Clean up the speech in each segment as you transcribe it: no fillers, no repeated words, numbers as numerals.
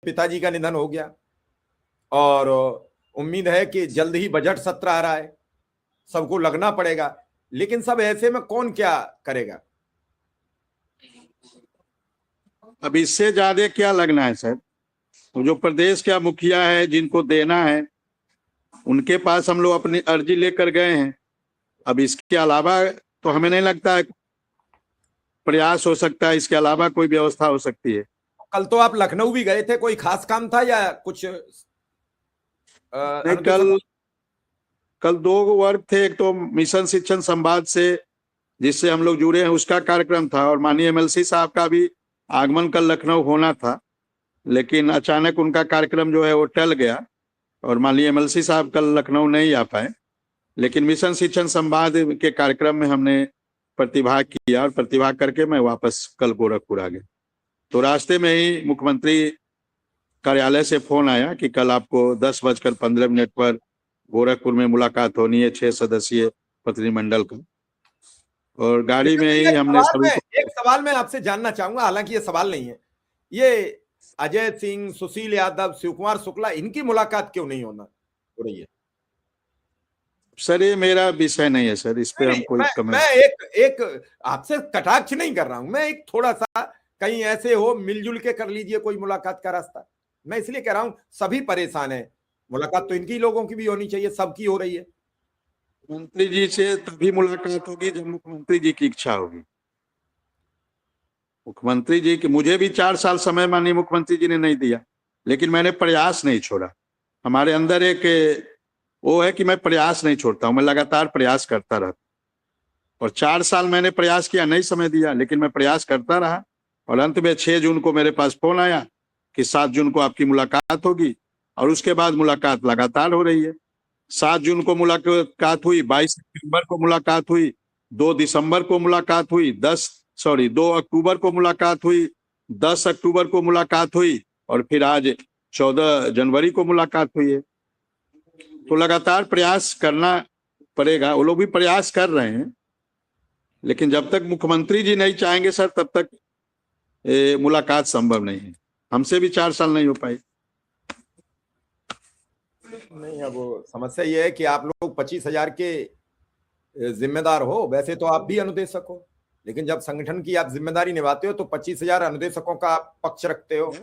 पिताजी का निधन हो गया और उम्मीद है कि जल्द ही बजट सत्र आ रहा है, सबको लगना पड़ेगा, लेकिन सब ऐसे में कौन क्या करेगा? अब इससे ज्यादा क्या लगना है सर? जो प्रदेश का मुखिया है, जिनको देना है, उनके पास हम लोग अपनी अर्जी लेकर गए हैं। अब इसके अलावा तो हमें नहीं लगता है प्रयास हो सकता है, इसके अलावा कोई व्यवस्था हो सकती है। कल तो आप लखनऊ भी गए थे, कोई खास काम था या कुछ नहीं, कल दो वर्ग थे। एक तो मिशन शिक्षण संवाद से जिससे हम लोग जुड़े हैं, उसका कार्यक्रम था, और माननीय एमएलसी साहब का भी आगमन कल लखनऊ होना था, लेकिन अचानक उनका कार्यक्रम जो है वो टल गया और माननीय एमएलसी साहब कल लखनऊ नहीं आ पाए। लेकिन मिशन शिक्षण संवाद के कार्यक्रम में हमने प्रतिभाग किया और प्रतिभाग करके मैं वापस कल गोरखपुर आ गया। तो रास्ते में ही मुख्यमंत्री कार्यालय से फोन आया कि कल आपको 10:15 पर गोरखपुर में मुलाकात होनी है 6 सदस्यीय प्रतिनिधिमंडल का। और गाड़ी में ही हमने सभी को एक सवाल मैं आपसे जानना चाहूंगा, हालांकि ये सवाल नहीं है, ये अजय सिंह, सुशील यादव, शिव कुमार शुक्ला, इनकी मुलाकात क्यों नहीं हो रही है? सर, ये मेरा विषय नहीं है सर, इस पे हम कोई कमेंट। मैं एक आपसे कटाक्ष नहीं कर रहा हूं, मैं एक थोड़ा सा कहीं ऐसे हो मिलजुल के कर लीजिए कोई मुलाकात का रास्ता, मैं इसलिए कह रहा हूं सभी परेशान है, मुलाकात तो इनकी लोगों की भी होनी चाहिए, सबकी हो रही है। मुख्यमंत्री जी से तभी मुलाकात होगी जब मुख्यमंत्री जी की इच्छा होगी। मुख्यमंत्री जी की, मुझे भी 4 साल समय माननीय मुख्यमंत्री जी ने नहीं दिया, लेकिन मैंने प्रयास नहीं छोड़ा। हमारे अंदर एक वो है कि मैं प्रयास नहीं छोड़ता हूं, मैं लगातार प्रयास करता रहता। और 4 साल मैंने प्रयास किया, नहीं समय दिया, लेकिन मैं प्रयास करता रहा। और अंत में 6 जून को मेरे पास फोन आया कि 7 जून को आपकी मुलाकात होगी, और उसके बाद मुलाकात लगातार हो रही है। 7 जून को मुलाकात हुई, 22 सितंबर को मुलाकात हुई, 2 दिसंबर को मुलाकात हुई, 2 अक्टूबर को मुलाकात हुई, 10 अक्टूबर को मुलाकात हुई, और फिर आज 14 जनवरी को मुलाकात हुई है। तो लगातार प्रयास करना पड़ेगा, वो लोग भी प्रयास कर रहे हैं, लेकिन जब तक मुख्यमंत्री जी नहीं चाहेंगे सर, तब तक मुलाकात संभव नहीं है। हमसे भी 4 साल नहीं हो पाई। नहीं, अब समस्या ये है कि आप लोग 25,000 के जिम्मेदार हो, वैसे तो आप भी अनुदेशक हो, लेकिन जब संगठन की आप जिम्मेदारी निभाते हो तो 25,000 अनुदेशकों का आप पक्ष रखते हो।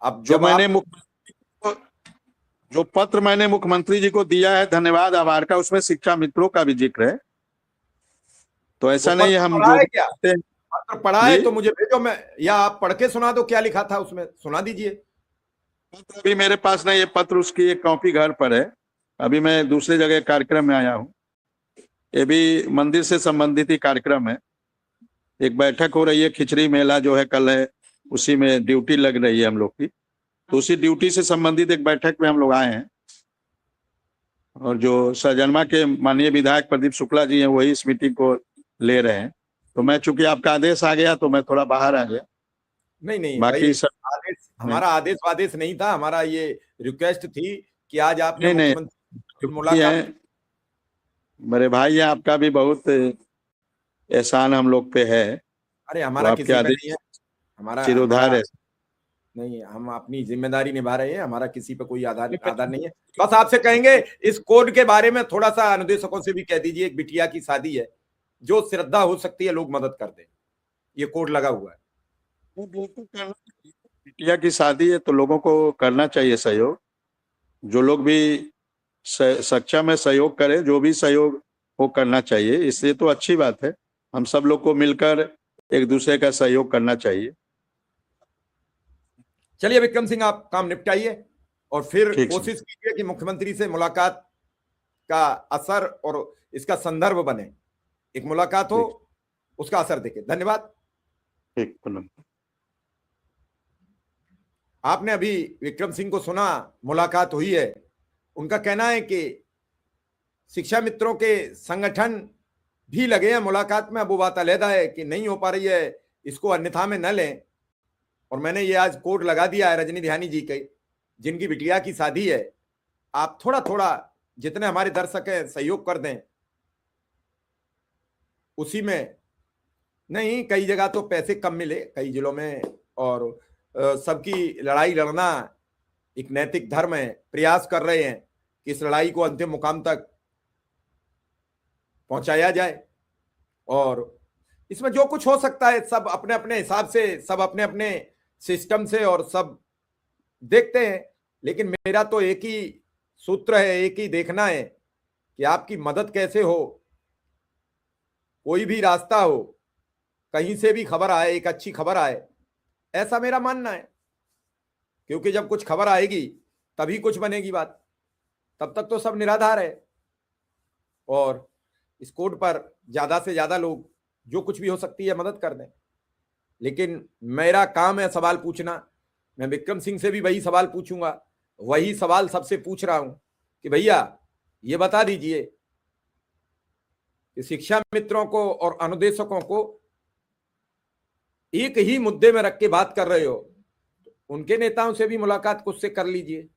अब जो पत्र मैंने मुख्यमंत्री जी को दिया है धन्यवाद आभार का, उसमें शिक्षा मित्रों का भी जिक्र है। तो ऐसा नहीं है हम जो क्या पत्र पढ़ा है तो मुझे भेजो, मैं या आप पढ़ के सुना दो, क्या लिखा था उसमें, सुना दीजिए। पत्र अभी मेरे पास नहीं है, पत्र उसकी एक कॉपी घर पर है। अभी मैं दूसरे जगह कार्यक्रम में आया हूँ, ये भी मंदिर से संबंधित ही कार्यक्रम है। एक बैठक हो रही है, खिचड़ी मेला जो है कल है, उसी में ड्यूटी लग रही है हम लोग की, तो उसी ड्यूटी से संबंधित एक बैठक में हम लोग आए हैं। और जो सहजनवा के माननीय विधायक प्रदीप शुक्ला जी हैं, वही इस मीटिंग को ले रहे हैं। तो मैं, चूंकि आपका आदेश आ गया तो मैं थोड़ा बाहर आ गया। नहीं बाकी सब आदेश, हमारा आदेश वादेश नहीं था, हमारा ये रिक्वेस्ट थी कि आज आपने मुख्यमंत्री मुलाकात। मेरे भाई, आपका भी बहुत एहसान हम लोग पे है। अरे हमारा तो किसी पे नहीं है, चिरोधार है। नहीं, हम अपनी जिम्मेदारी निभा रहे हैं, हमारा किसी पे कोई आधार नहीं है। बस आपसे कहेंगे इस कोड के बारे में थोड़ा सा अनुदेशकों से भी कह दीजिए, एक बिटिया की शादी है, जो श्रद्धा हो सकती है लोग मदद कर दें, ये कोड लगा हुआ है। बिटिया की शादी है तो लोगों को करना चाहिए सहयोग, जो लोग भी सक्षम है सहयोग करे, जो भी सहयोग वो करना चाहिए, इसलिए तो अच्छी बात है। हम सब लोग को मिलकर एक दूसरे का सहयोग करना चाहिए। चलिए विक्रम सिंह, आप काम निपटाइए और फिर कोशिश कीजिए कि मुख्यमंत्री से मुलाकात का असर और इसका संदर्भ बने, एक मुलाकात हो, उसका असर देखे। धन्यवाद। ठीक। आपने अभी विक्रम सिंह को सुना, मुलाकात हुई है, उनका कहना है कि शिक्षा मित्रों के संगठन भी लगे हैं मुलाकात में। अब वो बात अलग है कि नहीं हो पा रही है, इसको अन्यथा में न लें। और मैंने ये आज कोड लगा दिया है रजनी ध्यानी जी के, जिनकी बिटिया की शादी है, आप थोड़ा थोड़ा जितने हमारे दर्शक हैं सहयोग कर दें, उसी में नहीं, कई जगह तो पैसे कम मिले कई जिलों में, और सबकी लड़ाई लड़ना एक नैतिक धर्म है, प्रयास कर रहे हैं कि इस लड़ाई को अंतिम मुकाम तक पहुंचाया जाए। और इसमें जो कुछ हो सकता है सब अपने अपने हिसाब से, सब अपने अपने सिस्टम से और सब देखते हैं। लेकिन मेरा तो एक ही सूत्र है, एक ही देखना है कि आपकी मदद कैसे हो। कोई भी रास्ता हो, कहीं से भी खबर आए, एक अच्छी खबर आए, ऐसा मेरा मानना है। क्योंकि जब कुछ खबर आएगी तभी कुछ बनेगी बात, तब तक तो सब निराधार है। और इस कोड पर ज्यादा से ज्यादा लोग जो कुछ भी हो सकती है मदद कर दें। लेकिन मेरा काम है सवाल पूछना। मैं विक्रम सिंह से भी वही सवाल पूछूंगा, वही सवाल सबसे पूछ रहा हूं कि भैया ये बता दीजिए कि शिक्षा मित्रों को और अनुदेशकों को एक ही मुद्दे में रख के बात कर रहे हो, उनके नेताओं से भी मुलाकात खुद से कर लीजिए।